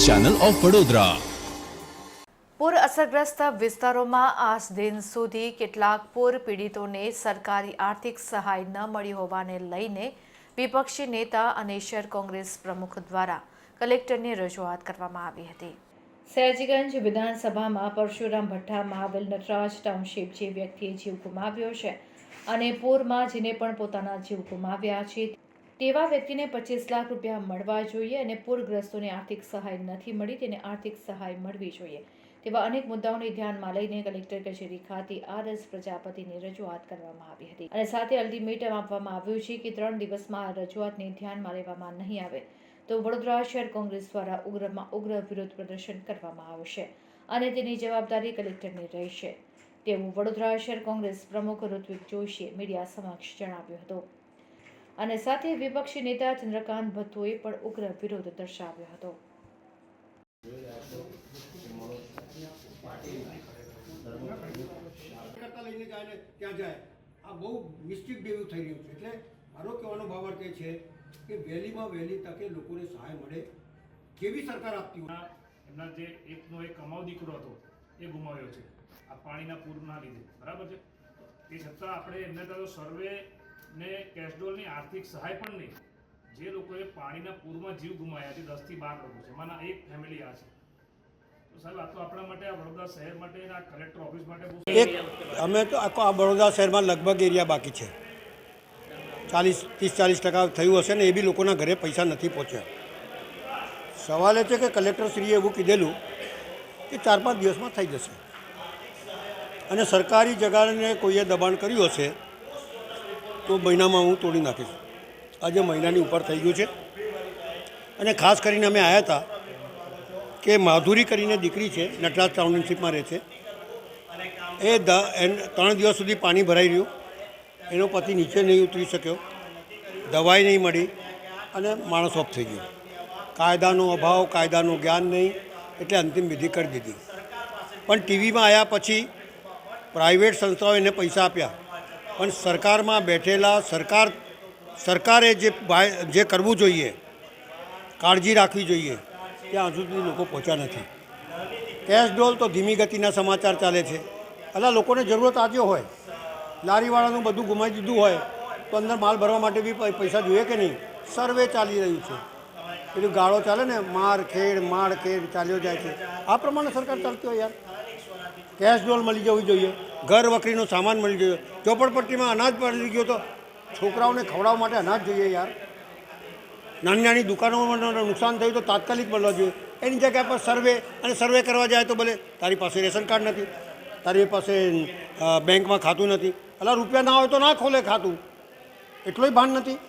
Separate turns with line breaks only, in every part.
Channel of Vadodara.
પૂર અસરગ્રસ્ત વિસ્તારોમાં આજ દિન સુધી કેટલાક પૂર પીડિતોને સરકારી આર્થિક સહાય ન મળી હોવાને લઈને વિપક્ષી નેતા અને શહેર કોંગ્રેસ પ્રમુખ દ્વારા કલેક્ટરને રજૂઆત કરવામાં આવી હતી। સયાજીગંજ વિધાનસભામાં પરશુરામ ભઠ્ઠામાં આવેલ નટરાજ ટાઉનશીપ જે વ્યક્તિએ જીવ ગુમાવ્યો છે અને પૂરમાં જેને પણ પોતાના જીવ ગુમાવ્યા છે તેવા વ્યક્તિને 25 લાખ રૂપિયા મળવા જોઈએ અને પૂરગ્રસ્તોને આર્થિક સહાય નથી મળી તેને આર્થિક સહાય મળવી જોઈએ તેવા અનેક મુદ્દાઓને ધ્યાનમાં લઈને કલેક્ટર કચેરી ખાતે આરએસ પ્રજાપતિની રજૂઆત કરવામાં આવી હતી અને સાથે અલ્ટિમેટમ આપવામાં આવ્યું છે કે 3 દિવસમાં આ રજૂઆતને ધ્યાનમાં લેવામાં નહીં આવે તો વડોદરા શહેર કોંગ્રેસ દ્વારા ઉગ્રમાં ઉગ્ર વિરોધ પ્રદર્શન કરવામાં આવશે અને તેની જવાબદારી કલેક્ટરની રહેશે તેવું વડોદરા શહેર કોંગ્રેસ પ્રમુખ ઋત્વિક જોશીએ મીડિયા સમક્ષ જણાવ્યું હતું અને સાથે વિપક્ષી નેતા ચંદ્રકાંત ભથ્થોએ પણ ઉગ્ર વિરોધ દર્શાવ્યો હતો।
ત્યાં જાય આ બહુ મિસ્ટેક જેવું થઈ રહ્યું છે એટલે મારો કહેવાનો ભાવાર્થ એ છે કે વહેલીમાં વહેલી તકે લોકોને સહાય મળે કેવી સરકાર આપતી હોય।
એમના જે એકનો એક કમાવ દીકરો હતો એ ગુમાવ્યો છે આ પાણીના પૂરના લીધે, બરાબર છે। એ છતાં આપણે એમને તો સર્વે ને કેશડોલની આર્થિક સહાય પણ નહીં। જે લોકોએ પાણીના પૂરમાં જીવ ગુમાવ્યા છે 10 થી 12 લોકો છે, એમાંના એક ફેમિલી આ છે। તો સાહેબ આ તો આપણા માટે આ વડોદરા શહેર માટે આ કલેક્ટર ઓફિસ માટે
અમે તો આખો આ વડોદરા શહેરમાં લગભગ એરિયા બાકી છે 30-40% થયું હશે ને એ બી લોકોના ઘરે પૈસા નથી પહોંચ્યા। સવાલ એ છે કે કલેક્ટરશ્રીએ એવું કીધેલું કે 4-5 દિવસમાં થઈ જશે અને સરકારી જગાને કોઈએ દબાણ કર્યું હશે તો મહિનામાં હું તોડી નાખીશ। આજે મહિનાની ઉપર થઈ ગયું છે અને ખાસ કરીને અમે આવ્યા હતા કે માધુરી કરીને દીકરી છે નટરાજ ટાઉનશીપમાં રહે છે એ 3 દિવસ સુધી પાણી ભરાઈ રહ્યું, એનો પતિ નીચે નહીં ઉતરી શક્યો, દવાઈ નહીં મળી અને માણસ ઓફ થઈ ગયો। કાયદાનો અભાવ, કાયદાનું જ્ઞાન નહીં એટલે અંતિમ વિધિ કરી દીધી। પણ ટીવીમાં આવ્યા પછી પ્રાઇવેટ સંસ્થાઓ એને પૈસા આપ્યા પણ સરકારમાં બેઠેલા સરકારે જે કરવું જોઈએ, કાળજી રાખવી જોઈએ ત્યાં સુધી લોકો પહોંચ્યા નથી। કેશ ડોલ તો ધીમી ગતિના સમાચાર ચાલે છે। એટલે લોકોને જરૂરત આજે હોય, લારીવાળાનું બધું ગુમાવી દીધું હોય તો અંદર માલ ભરવા માટે બી પૈસા જોઈએ કે નહીં? સર્વે ચાલી રહ્યું છે, પેલું ગાળો ચાલે ને માર ખેડ ચાલ્યો જાય છે, આ પ્રમાણે સરકાર ચાલતી હોય યાર। કેશ ડોલ મળી જવી જોઈએ, ઘર વખરીનો સામાન મળી જોઈએ, ઝોપડપટ્ટીમાં અનાજ મળી ગયો તો છોકરાઓને ખવડાવવા માટે અનાજ જોઈએ યાર। નાની દુકાનોમાં નુકસાન થયું તો તાત્કાલિક મળવા જોઈએ, એની જગ્યા પર સર્વે કરવા જાય તો ભલે તારી પાસે રેશન કાર્ડ નથી, તારી પાસે બેંકમાં ખાતું નથી, એટલે રૂપિયા ના હોય તો ના ખોલે ખાતું, એટલોય ભાન નથી।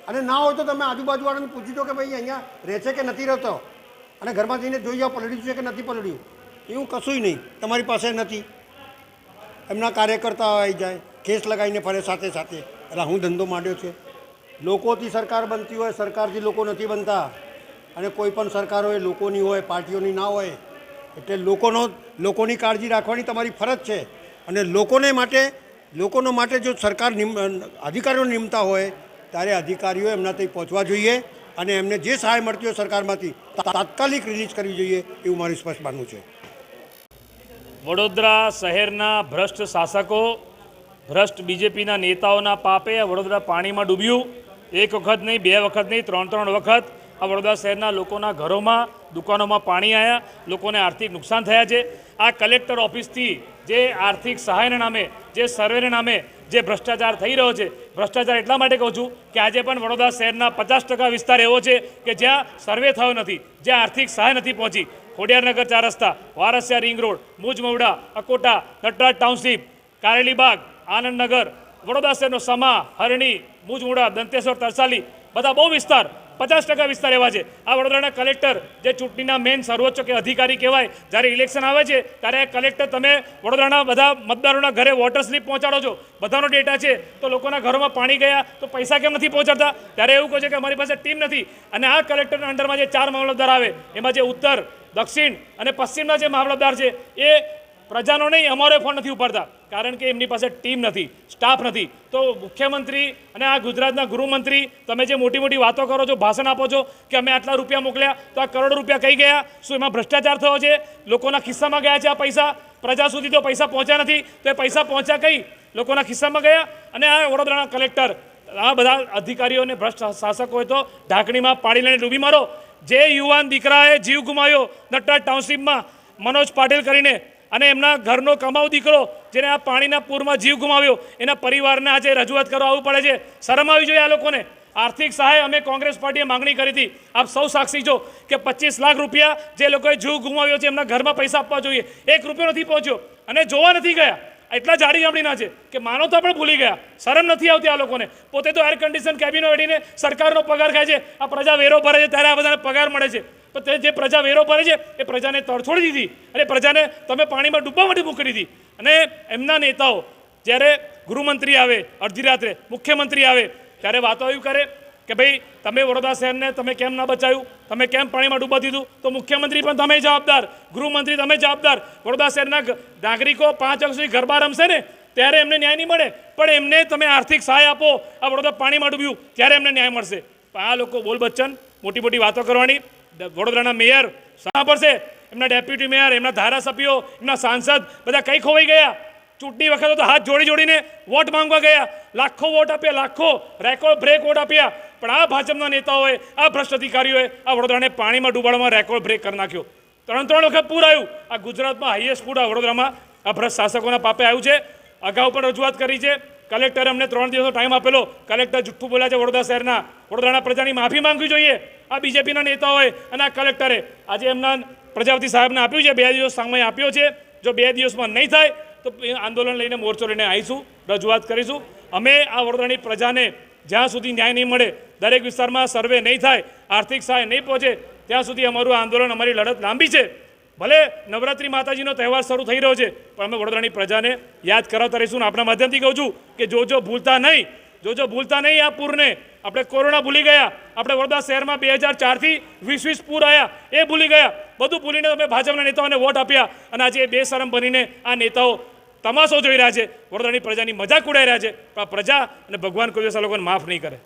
અને ના હોય તો તમે આજુબાજુવાળાને પૂછી દો કે ભાઈ અહીંયા રહે છે કે નથી રહેતો, અને ઘરમાં જઈને જોઈ જાઓ પલળ્યું છે કે નથી પલળ્યું, એવું કશું નહીં તમારી પાસે નથી। એમના કાર્યકર્તા આવી જાય, કેસ લગાવીને ફરે સાથે સાથે, એટલે હું ધંધો માંડ્યો છે। લોકોથી સરકાર બનતી હોય, સરકારથી લોકો નથી બનતા, અને કોઈ પણ સરકાર હોય લોકોની હોય, પાર્ટીઓની ના હોય। એટલે લોકોની કાળજી રાખવાની તમારી ફરજ છે અને લોકોનો માટે જો સરકાર અધિકારીઓ નિમતા હોય ત્યારે અધિકારીઓ એમના ત્યાં પહોંચવા જોઈએ અને એમને જે સહાય મળતી હોય સરકારમાંથી તાત્કાલિક રિલીઝ કરવી જોઈએ એવું મારું સ્પષ્ટ માનવું છે।
વડોદરા શહેરના ભ્રષ્ટ શાસકો, ભ્રષ્ટ બીજેપીના નેતાઓના પાપે વડોદરા પાણીમાં ડૂબ્યું। એક વખત નહીં, 2 વખત નહીં, 3 વખત આ વડોદરા શહેરના લોકોના ઘરોમાં, દુકાનોમાં પાણી આવ્યા, લોકોને આર્થિક નુકસાન થયા છે। આ કલેક્ટર ઓફિસથી જે આર્થિક સહાયના નામે, જે સર્વેના નામે જે ભ્રષ્ટાચાર થઈ રહ્યો છે, ભ્રષ્ટાચાર એટલા માટે કહું છું કે આજે પણ વડોદરા શહેરના 50% વિસ્તાર એવો છે કે જ્યાં સર્વે થયો નથી, જ્યાં આર્થિક સહાય નથી પહોંચી। ખોડિયારનગર 4 રસ્તા, Varasiya ring road, Mujmahuda, Akota, Natraj township, Karelibaug, Anandnagar, Vadodara શહેરનો સમા, હરણી, મુજમવડા, દંતેશ્વર, તરસાલી, બધા બહુ વિસ્તાર 50% વિસ્તાર એવા છે। આ વડોદરાના કલેક્ટર જે ચૂંટણીના મેન સર્વોચ્ચ કે અધિકારી કહેવાય, જ્યારે ઇલેક્શન આવે છે ત્યારે કલેક્ટર તમે વડોદરાના બધા મતદારોના ઘરે વોટર સ્લીપ પહોંચાડો છો, બધાનો ડેટા છે, તો લોકોના ઘરોમાં પાણી ગયા તો પૈસા કેમ નથી પહોંચાડતા? ત્યારે એવું કહે છે કે અમારી પાસે ટીમ નથી। અને આ કલેક્ટરના અંડરમાં જે 4 મામલતદાર આવે એમાં જે ઉત્તર, દક્ષિણ અને પશ્ચિમના જે મામલતદાર છે એ પ્રજાનો નહીં, અમારો ફોન નથી ઉપાડતા, કારણ કે એમની પાસે ટીમ નથી, સ્ટાફ નથી. તો મુખ્યમંત્રી અને આ ગુજરાતના ગૃહમંત્રી, તમે જે મોટી મોટી વાતો કરો છો, ભાષણ આપો છો કે અમે આટલા રૂપિયા મોકલ્યા, તો આ કરોડો રૂપિયા કઈ ગયા? શું એમાં ભ્રષ્ટાચાર થયો છે? લોકોના ખિસ્સામાં ગયા છે આ પૈસા? પ્રજા સુધી તો પૈસા પહોંચ્યા નથી, તો એ પૈસા પહોંચ્યા કઈ? લોકોના ખિસ્સામાં ગયા. અને આ વડોદરાના કલેક્ટર, આ બધા અધિકારીઓને ભ્રષ્ટ શાસક હોય તો ઢાંકણીમાં પાણી લઈને ડૂબી મારો. જે યુવાન દીકરાએ જીવ ગુમાવ્યો નટરાજ ટાઉનશીપમાં, મનોજ પાટીલ કરીને, અને એમના ઘરનો કમાઉ દીકરો જેને આ પાણીના પૂરમાં જીવ ગુમાવ્યો, એના પરિવારને આજે રજૂઆત કરવા આવવું પડે છે. શરમ આવી જોઈએ આ લોકોને. આર્થિક સહાય અમે કોંગ્રેસ પાર્ટીએ માંગણી કરી હતી, આપ સૌ સાક્ષી છો કે 25 લાખ રૂપિયા જે લોકોએ જીવ ગુમાવ્યો છે એમના ઘરમાં પૈસા આપવા જોઈએ. 1 રૂપિયો નથી પહોંચ્યો અને જોવા નથી ગયા. એટલા જાડી જામડીના છે કે માનવતા પણ ભૂલી ગયા. શરમ નથી આવતી આ લોકોને. પોતે તો એર કન્ડિશન કેબિનો વેડીને સરકારનો પગાર ખાય છે. આ પ્રજા વેરો ભરે છે ત્યારે આ બધાને પગાર મળે છે. તો તે જે પ્રજા વેરો ભરે છે એ પ્રજાને તડછોડી દીધી અને પ્રજાને તમે પાણીમાં ડૂબવા માટે મૂકી દીધી. અને એમના નેતાઓ જ્યારે ગૃહમંત્રી આવે અડધી રાત્રે, મુખ્યમંત્રી આવે ત્યારે વાતો એવું કરે કે ભાઈ તમે વડોદરા શહેરને તમે કેમ ના બચાવ્યું, તમે કેમ પાણીમાં ડૂબવા દીધું? તો મુખ્યમંત્રી પણ તમે જવાબદાર, ગૃહમંત્રી તમે જવાબદાર. વડોદરા શહેરના નાગરિકો 5 વાગ્યા સુધી ગરબા રમશે ને ત્યારે એમને ન્યાય નહીં મળે, પણ એમને તમે આર્થિક સહાય આપો, આ વડોદરા પાણીમાં ડૂબ્યું ત્યારે એમને ન્યાય મળશે. આ લોકો બોલ બચ્ચન, મોટી મોટી વાતો કરવાની. વડોદરાના મેયર શા પડશે, એમના ડેપ્યુટી મેયર, એમના ધારાસભ્યો, એમના સાંસદ બધા કઈ ખોવાઈ ગયા? ચૂંટણી વખતે તો હાથ જોડી જોડીને વોટ માંગવા ગયા, લાખો વોટ આપ્યા, લાખો રેકોર્ડ બ્રેક વોટ આપ્યા. પણ આ ભાજપના નેતાઓએ, આ ભ્રષ્ટ અધિકારીઓએ આ વડોદરાને પાણીમાં ડૂબાડવામાં રેકોર્ડ બ્રેક કરી નાખ્યો. 3 વખત પૂર આવ્યું. આ ગુજરાતમાં હાઈએસ્ટ પૂર આ વડોદરામાં આ ભ્રષ્ટ શાસકોના પાપે આવ્યું છે. અગાઉ પણ રજૂઆત કરી છે. કલેક્ટરે અમને 3 દિવસનો ટાઈમ આપેલો. કલેક્ટર જુઠ્ઠું બોલ્યા છે વડોદરા શહેરના. વડોદરાના પ્રજાની માફી માંગવી જોઈએ આ બીજેપીના નેતાઓએ અને આ કલેક્ટરે. આજે એમના પ્રજાપતિ સાહેબને આપ્યું છે 2 દિવસ સમય આપ્યો છે. જો 2 દિવસમાં નહીં થાય તો આંદોલન લઈને, મોરચો લઈને આવીશું, રજૂઆત કરીશું. અમે આ વડોદરાની પ્રજાને જ્યાં સુધી ન્યાય નહીં મળે, દરેક વિસ્તારમાં સર્વે નહીં થાય, આર્થિક સહાય નહીં પહોંચે, ત્યાં સુધી અમારું આંદોલન, અમારી લડત લાંબી છે. ભલે નવરાત્રિ માતાજીનો તહેવાર શરૂ થઈ રહ્યો છે, પણ અમે વડોદરાની પ્રજાને યાદ કરાવતા રહીશું. આપણા માધ્યમથી કહું છું કે જો ભૂલતા નહીં આ પૂરને. આપણે કોરોના ભૂલી ગયા, આપણે વડોદરા શહેરમાં 2004થી 20 પૂર આવ્યા એ ભૂલી ગયા. બધું ભૂલીને તમે ભાજપના નેતાઓને વોટ આપ્યા અને આજે એ બેશરમ બનીને આ નેતાઓ તમાશો જોઈ રહ્યા છે, વડોદરાની પ્રજાની મજાક ઉડાઈ રહ્યા છે. પણ આ પ્રજા અને ભગવાન કોઈ દિવસ આ લોકોને માફ નહીં કરે.